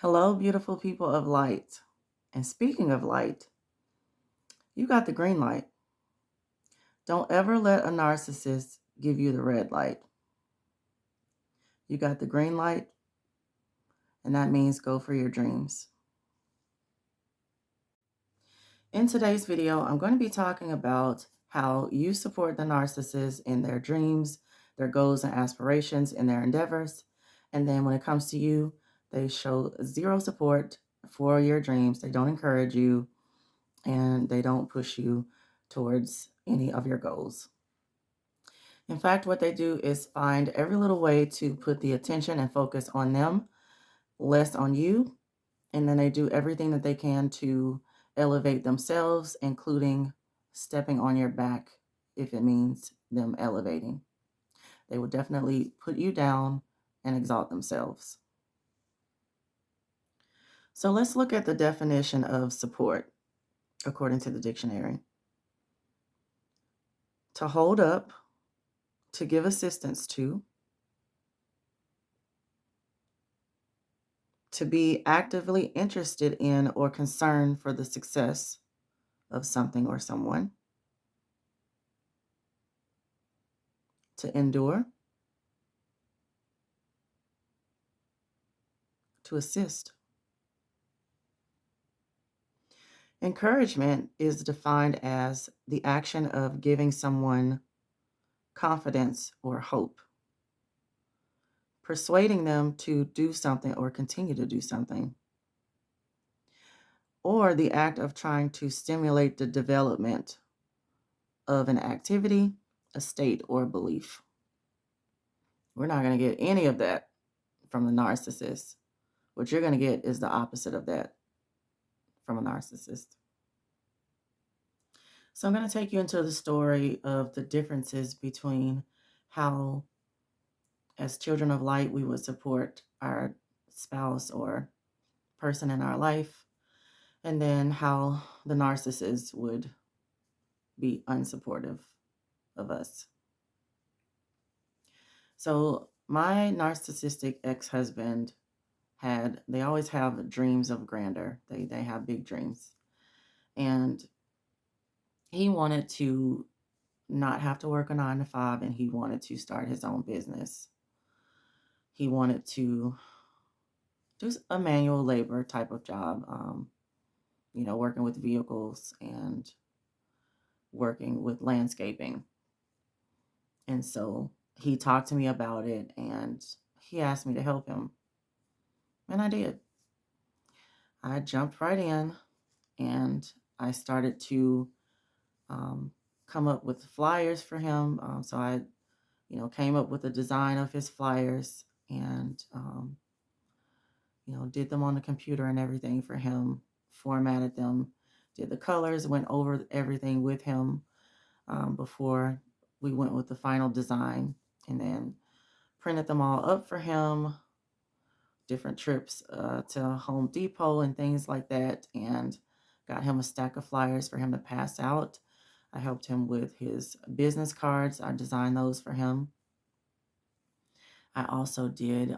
Hello, beautiful people of light. And speaking of light, you got the green light. Don't ever let a narcissist give you the red light. You got the green light, and that means go for your dreams. In today's video, I'm going to be talking about how you support the narcissist in their dreams, their goals and aspirations, in their endeavors. And then when it comes to you, they show zero support for your dreams. They don't encourage you, and they don't push you towards any of your goals. In fact, what they do is find every little way to put the attention and focus on them, less on you. And then they do everything that they can to elevate themselves, including stepping on your back if it means them elevating. They will definitely put you down and exalt themselves. So let's look at the definition of support according to the dictionary. To hold up, to give assistance to be actively interested in or concerned for the success of something or someone, to endure, to assist. Encouragement is defined as the action of giving someone confidence or hope, persuading them to do something or continue to do something, or the act of trying to stimulate the development of an activity, a state, or belief. We're not going to get any of that from the narcissist. What you're going to get is the opposite of that from a narcissist. So I'm going to take you into the story of the differences between how, as children of light, we would support our spouse or person in our life, and then how the narcissist would be unsupportive of us. So my narcissistic ex-husband they always have dreams of grandeur. They have big dreams. And he wanted to not have to work a 9 to 5, and he wanted to start his own business. He wanted to do a manual labor type of job, working with vehicles and working with landscaping. And so he talked to me about it, and he asked me to help him. And I did. I jumped right in, and I started to come up with flyers for him. So I, came up with the design of his flyers and, did them on the computer and everything for him, formatted them, did the colors, went over everything with him before we went with the final design, and then printed them all up for him, different trips to Home Depot and things like that, and got him a stack of flyers for him to pass out. I helped him with his business cards. I designed those for him. I also did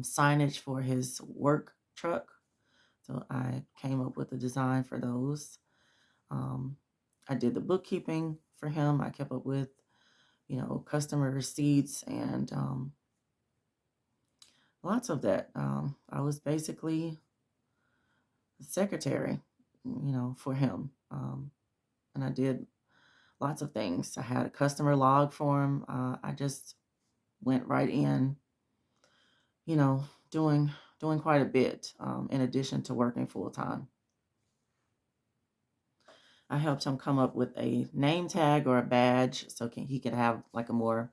signage for his work truck. So I came up with a design for those. I did the bookkeeping for him. I kept up with, customer receipts and lots of that. I was basically the secretary, for him. And I did lots of things. I had a customer log for him. I just went right in, doing quite a bit in addition to working full time. I helped him come up with a name tag or a badge so he could have like a more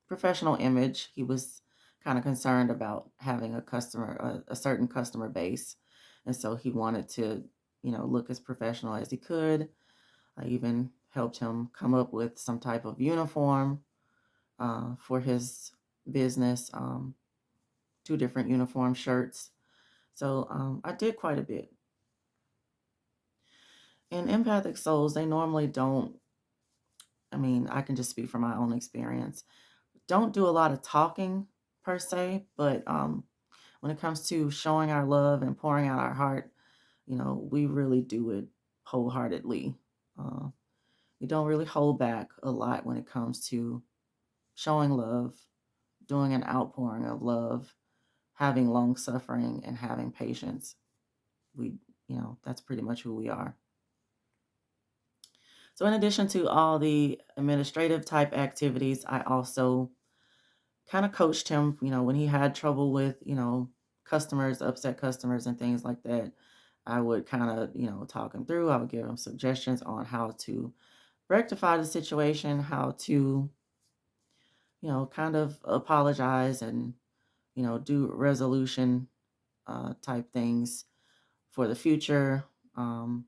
professional image. He was kind of concerned about having a certain customer base. And so he wanted to, look as professional as he could. I even helped him come up with some type of uniform for his business, 2 different uniform shirts. So I did quite a bit. And empathic souls, they normally don't, I can just speak from my own experience, don't do a lot of talking per se, but when it comes to showing our love and pouring out our heart, we really do it wholeheartedly. Uh, we don't really hold back a lot when it comes to showing love, doing an outpouring of love, having long suffering, and having patience. We, that's pretty much who we are. So, in addition to all the administrative type activities, I also kind of coached him, when he had trouble with, customers, upset customers, and things like that. I would kind of, talk him through. I would give him suggestions on how to rectify the situation, how to, kind of apologize and, do resolution type things for the future. Um,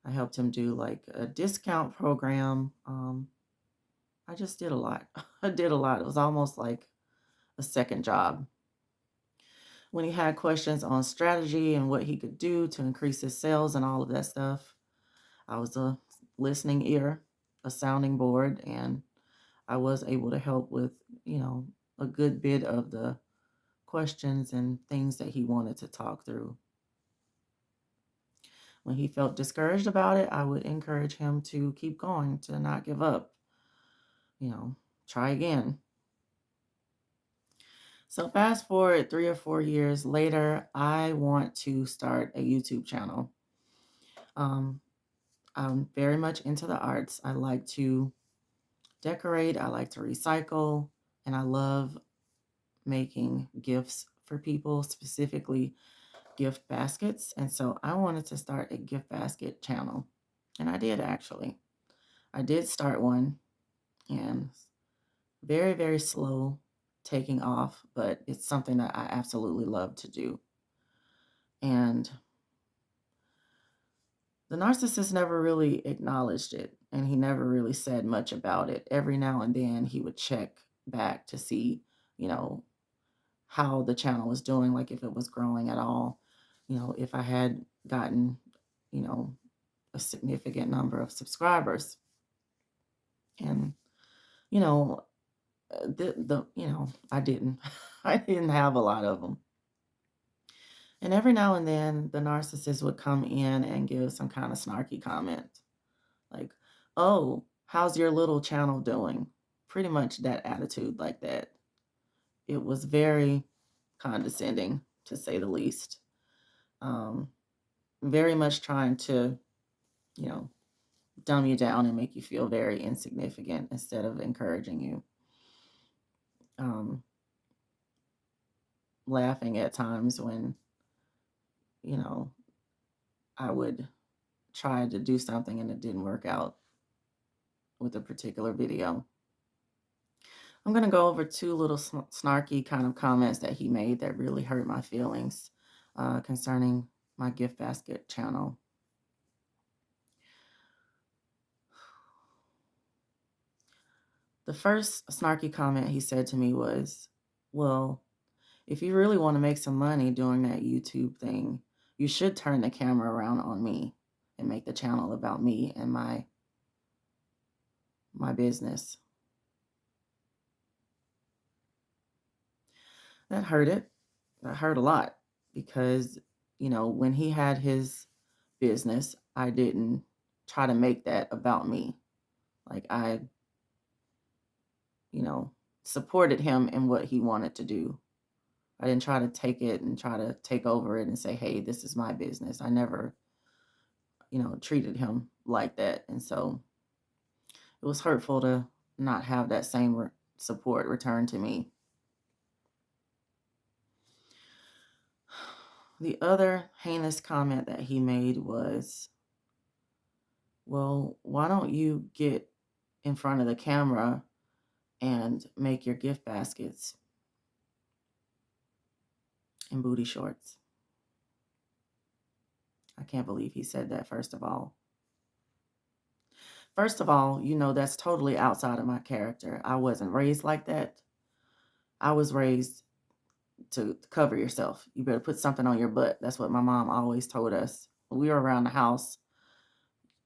I helped him do like a discount program. I just did a lot. I did a lot. It was almost like a second job. When he had questions on strategy and what he could do to increase his sales and all of that stuff, I was a listening ear, a sounding board, and I was able to help with, a good bit of the questions and things that he wanted to talk through. When he felt discouraged about it, I would encourage him to keep going, to not give up, try again. So fast forward 3 or 4 years later, I want to start a YouTube channel. Um, I'm very much into the arts. I like to decorate, I like to recycle, and I love making gifts for people, specifically gift baskets. And so I wanted to start a gift basket channel. And I did actually. I did start one, and very, very slow taking off, but it's something that I absolutely love to do. And the narcissist never really acknowledged it, and he never really said much about it. Every now and then he would check back to see, you know, how the channel was doing, like if it was growing at all, if I had gotten, you know, a significant number of subscribers. And, you know, I didn't. I didn't have a lot of them. And every now and then the narcissist would come in and give some kind of snarky comment. Like, oh, how's your little channel doing? Pretty much that attitude like that. It was very condescending, to say the least. Um, Very much trying to, you know, dumb you down and make you feel very insignificant instead of encouraging you. Um, Laughing at times when, you know, I would try to do something and it didn't work out with a particular video. I'm going to go over two little snarky kind of comments that he made that really hurt my feelings concerning my gift basket channel. The first snarky comment he said to me was, well, if you really want to make some money doing that YouTube thing, you should turn the camera around on me and make the channel about me and my business. That hurt it. That hurt a lot because, when he had his business, I didn't try to make that about me. Like I, you know, supported him in what he wanted to do. I didn't try to take it and try to take over it and say, hey, this is my business. I never, treated him like that. And so it was hurtful to not have that same support returned to me. The other heinous comment that he made was, well, why don't you get in front of the camera and make your gift baskets in booty shorts? I can't believe he said that, first of all. First of all, that's totally outside of my character. I wasn't raised like that. I was raised to cover yourself. You better put something on your butt. That's what my mom always told us. When we were around the house,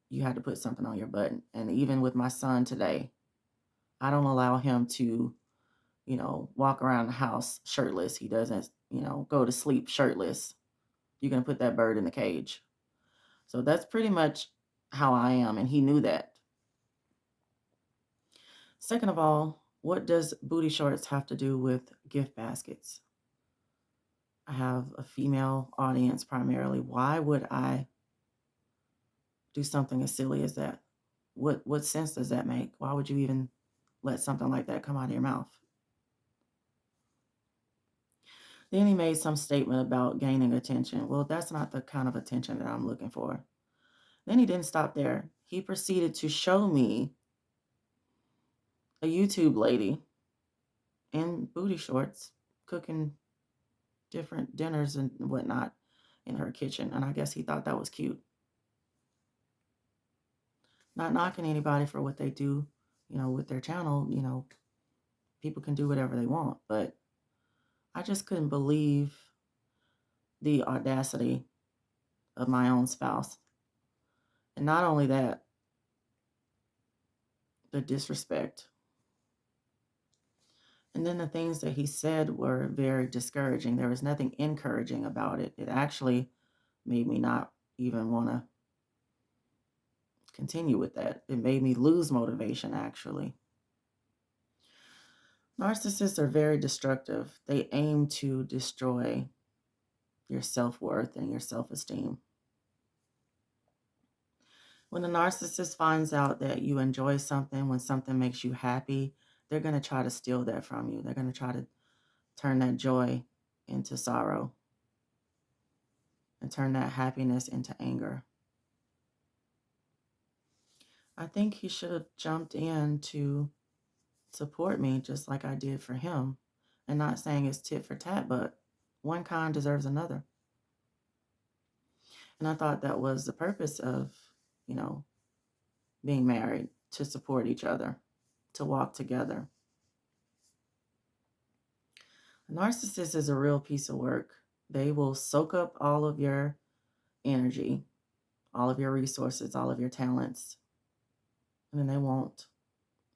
you had to put something on your butt. And even with my son today, I don't allow him to, walk around the house shirtless. He doesn't, go to sleep shirtless. You're going to put that bird in the cage. So that's pretty much how I am. And he knew that. Second of all, what does booty shorts have to do with gift baskets? I have a female audience primarily. Why would I do something as silly as that? What sense does that make? Why would you even let something like that come out of your mouth? Then he made some statement about gaining attention. Well, that's not the kind of attention that I'm looking for. Then he didn't stop there. He proceeded to show me a YouTube lady in booty shorts cooking different dinners and whatnot in her kitchen. And I guess he thought that was cute. Not knocking anybody for what they do, with their channel. People can do whatever they want. But I just couldn't believe the audacity of my own spouse. And not only that, the disrespect. And then the things that he said were very discouraging. There was nothing encouraging about it. It actually made me not even want to continue with that. It made me lose motivation, actually. Narcissists are very destructive. They aim to destroy your self-worth and your self-esteem. When a narcissist finds out that you enjoy something, when something makes you happy, they're going to try to steal that from you. They're going to try to turn that joy into sorrow and turn that happiness into anger. I think he should have jumped in to support me just like I did for him. And not saying it's tit for tat, but one kind deserves another. And I thought that was the purpose of, being married, to support each other, to walk together. A narcissist is a real piece of work. They will soak up all of your energy, all of your resources, all of your talents, and then they won't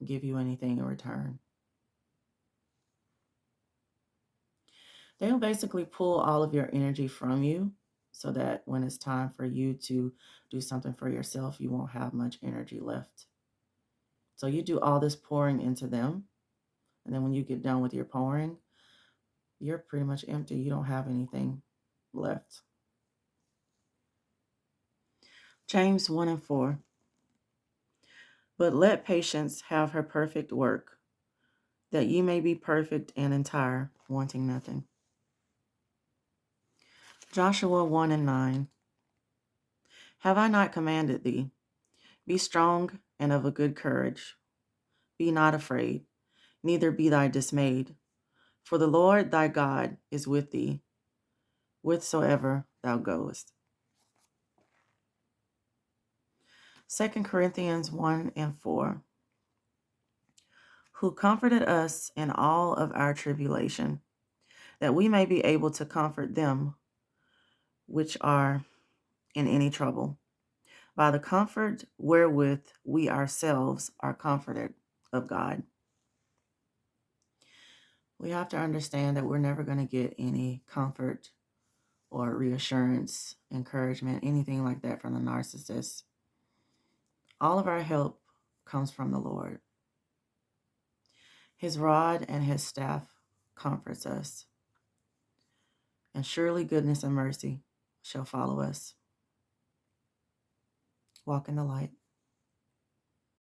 give you anything in return. They'll basically pull all of your energy from you so that when it's time for you to do something for yourself, you won't have much energy left. So you do all this pouring into them, and then when you get done with your pouring, you're pretty much empty. You don't have anything left. James 1:4. But let patience have her perfect work, that ye may be perfect and entire, wanting nothing. Joshua 1:9. Have I not commanded thee? Be strong and of a good courage. Be not afraid, neither be thou dismayed. For the Lord thy God is with thee, whithersoever thou goest. 2 Corinthians 1:4. Who comforted us in all of our tribulation, that we may be able to comfort them which are in any trouble, by the comfort wherewith we ourselves are comforted of God. We have to understand that we're never going to get any comfort or reassurance, encouragement, anything like that from the narcissist. All of our help comes from the Lord. His rod and his staff comforts us. And surely goodness and mercy shall follow us. Walk in the light.